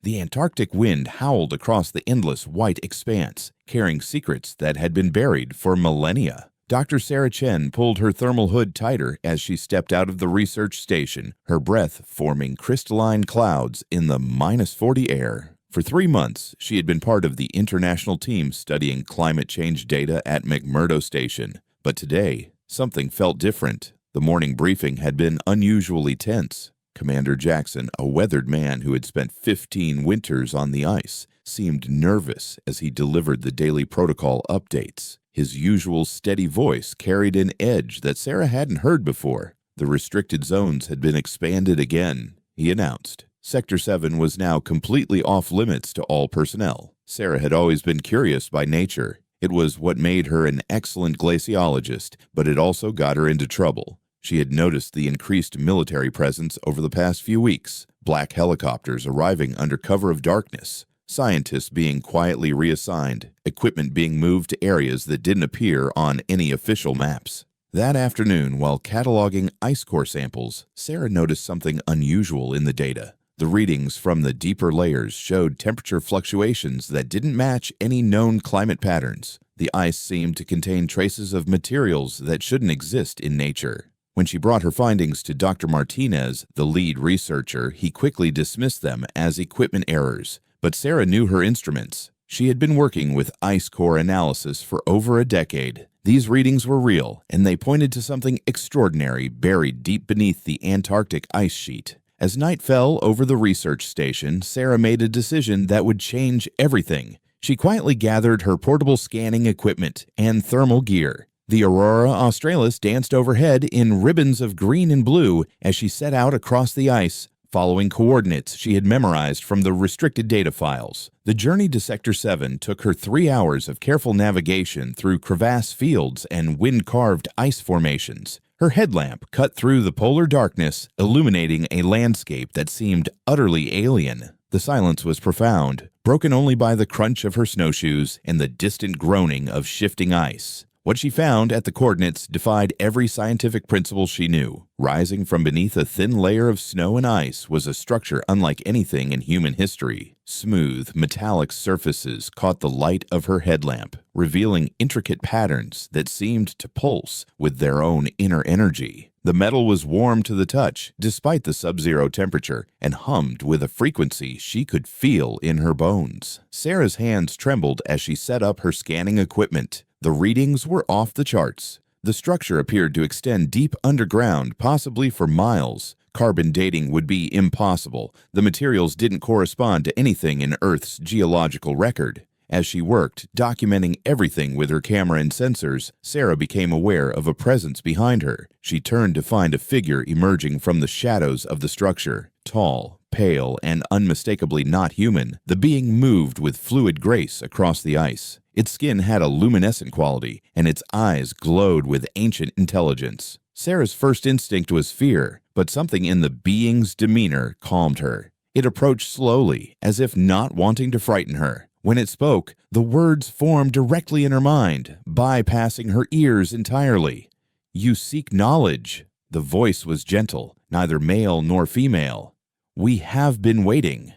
The Antarctic wind howled across the endless white expanse, carrying secrets that had been buried for millennia. Dr. Sarah Chen pulled her thermal hood tighter as she stepped out of the research station, her breath forming crystalline clouds in the -40 air. For 3 months, she had been part of the international team studying climate change data at McMurdo Station. But today, something felt different. The morning briefing had been unusually tense. Commander Jackson, a weathered man who had spent 15 winters on the ice, seemed nervous as he delivered the daily protocol updates. His usual steady voice carried an edge that Sarah hadn't heard before. The restricted zones had been expanded again, he announced. Sector 7 was now completely off-limits to all personnel. Sarah had always been curious by nature. It was what made her an excellent glaciologist, but it also got her into trouble. She had noticed the increased military presence over the past few weeks, black helicopters arriving under cover of darkness, scientists being quietly reassigned, equipment being moved to areas that didn't appear on any official maps. That afternoon, while cataloging ice core samples, Sarah noticed something unusual in the data. The readings from the deeper layers showed temperature fluctuations that didn't match any known climate patterns. The ice seemed to contain traces of materials that shouldn't exist in nature. When she brought her findings to Dr. Martinez, the lead researcher, he quickly dismissed them as equipment errors. But Sarah knew her instruments. She had been working with ice core analysis for over a decade. These readings were real, and they pointed to something extraordinary buried deep beneath the Antarctic ice sheet. As night fell over the research station, Sarah made a decision that would change everything. She quietly gathered her portable scanning equipment and thermal gear. The Aurora Australis danced overhead in ribbons of green and blue as she set out across the ice, following coordinates she had memorized from the restricted data files. The journey to Sector 7 took her 3 hours of careful navigation through crevasse fields and wind-carved ice formations. Her headlamp cut through the polar darkness, illuminating a landscape that seemed utterly alien. The silence was profound, broken only by the crunch of her snowshoes and the distant groaning of shifting ice. What she found at the coordinates defied every scientific principle she knew. Rising from beneath a thin layer of snow and ice was a structure unlike anything in human history. Smooth, metallic surfaces caught the light of her headlamp, revealing intricate patterns that seemed to pulse with their own inner energy. The metal was warm to the touch, despite the sub-zero temperature, and hummed with a frequency she could feel in her bones. Sarah's hands trembled as she set up her scanning equipment. The readings were off the charts. The structure appeared to extend deep underground, possibly for miles. Carbon dating would be impossible. The materials didn't correspond to anything in Earth's geological record. As she worked, documenting everything with her camera and sensors, Sarah became aware of a presence behind her. She turned to find a figure emerging from the shadows of the structure. Tall, pale, and unmistakably not human, the being moved with fluid grace across the ice. Its skin had a luminescent quality, and its eyes glowed with ancient intelligence. Sarah's first instinct was fear, but something in the being's demeanor calmed her. It approached slowly, as if not wanting to frighten her. When it spoke, the words formed directly in her mind, bypassing her ears entirely. "You seek knowledge." The voice was gentle, neither male nor female. "We have been waiting."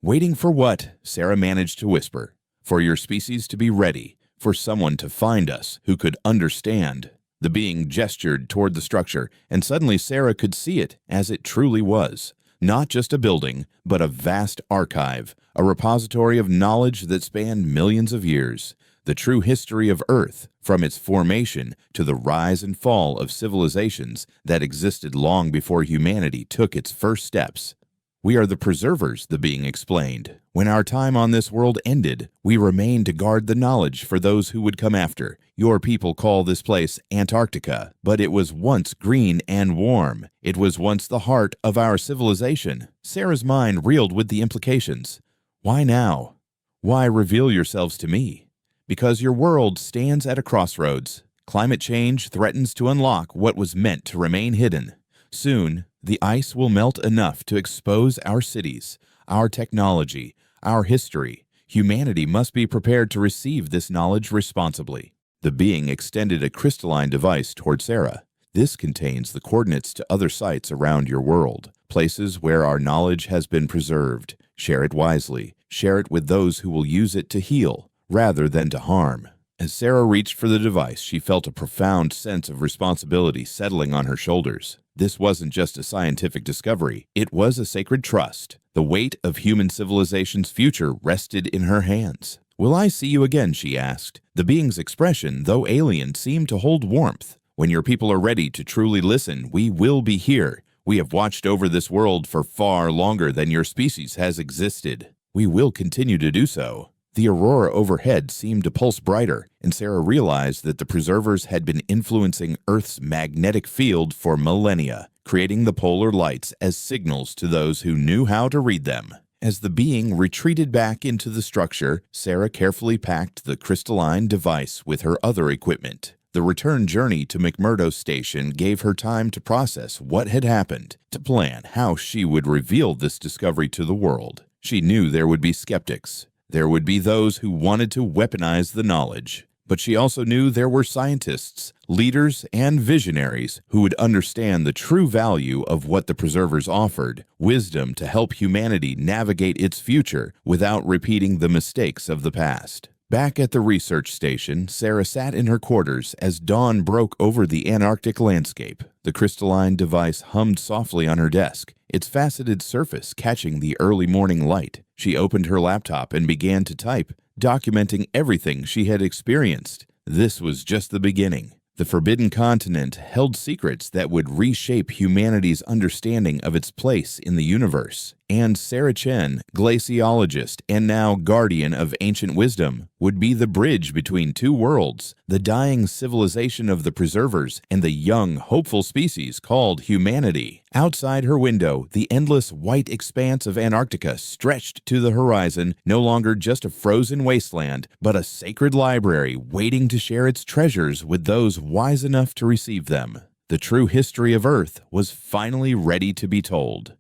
"Waiting for what?" Sarah managed to whisper. "For your species to be ready, for someone to find us who could understand." The being gestured toward the structure, and suddenly Sarah could see it as it truly was. Not just a building, but a vast archive, a repository of knowledge that spanned millions of years. The true history of Earth, from its formation to the rise and fall of civilizations that existed long before humanity took its first steps. "We are the preservers," the being explained. "When our time on this world ended, we remained to guard the knowledge for those who would come after. Your people call this place Antarctica, but it was once green and warm. It was once the heart of our civilization." Sarah's mind reeled with the implications. "Why now? Why reveal yourselves to me?" "Because your world stands at a crossroads. Climate change threatens to unlock what was meant to remain hidden. Soon, the ice will melt enough to expose our cities, our technology, our history. Humanity must be prepared to receive this knowledge responsibly." The being extended a crystalline device toward Sarah. This contains the coordinates to other sites around your world, places where our knowledge has been preserved. Share it wisely. Share it with those who will use it to heal, rather than to harm. As Sarah reached for the device, she felt a profound sense of responsibility settling on her shoulders. This wasn't just a scientific discovery, it was a sacred trust. The weight of human civilization's future rested in her hands. "Will I see you again?" she asked. The being's expression, though alien, seemed to hold warmth. "When your people are ready to truly listen, we will be here. We have watched over this world for far longer than your species has existed. We will continue to do so." The aurora overhead seemed to pulse brighter, and Sarah realized that the preservers had been influencing Earth's magnetic field for millennia, creating the polar lights as signals to those who knew how to read them. As the being retreated back into the structure, Sarah carefully packed the crystalline device with her other equipment. The return journey to McMurdo Station gave her time to process what had happened, to plan how she would reveal this discovery to the world. She knew there would be skeptics. There would be those who wanted to weaponize the knowledge. But she also knew there were scientists, leaders, and visionaries who would understand the true value of what the preservers offered, wisdom to help humanity navigate its future without repeating the mistakes of the past. Back at the research station, Sarah sat in her quarters as dawn broke over the Antarctic landscape. The crystalline device hummed softly on her desk, its faceted surface catching the early morning light. She opened her laptop and began to type, documenting everything she had experienced. This was just the beginning. The Forbidden Continent held secrets that would reshape humanity's understanding of its place in the universe. And Sarah Chen, Glaciologist and now guardian of ancient wisdom, would be the bridge between two worlds, the dying civilization of the preservers and the young, hopeful species called humanity. Outside her window, the endless white expanse of Antarctica stretched to the horizon, no longer just a frozen wasteland, but a sacred library waiting to share its treasures with those wise enough to receive them. The true history of Earth was finally ready to be told.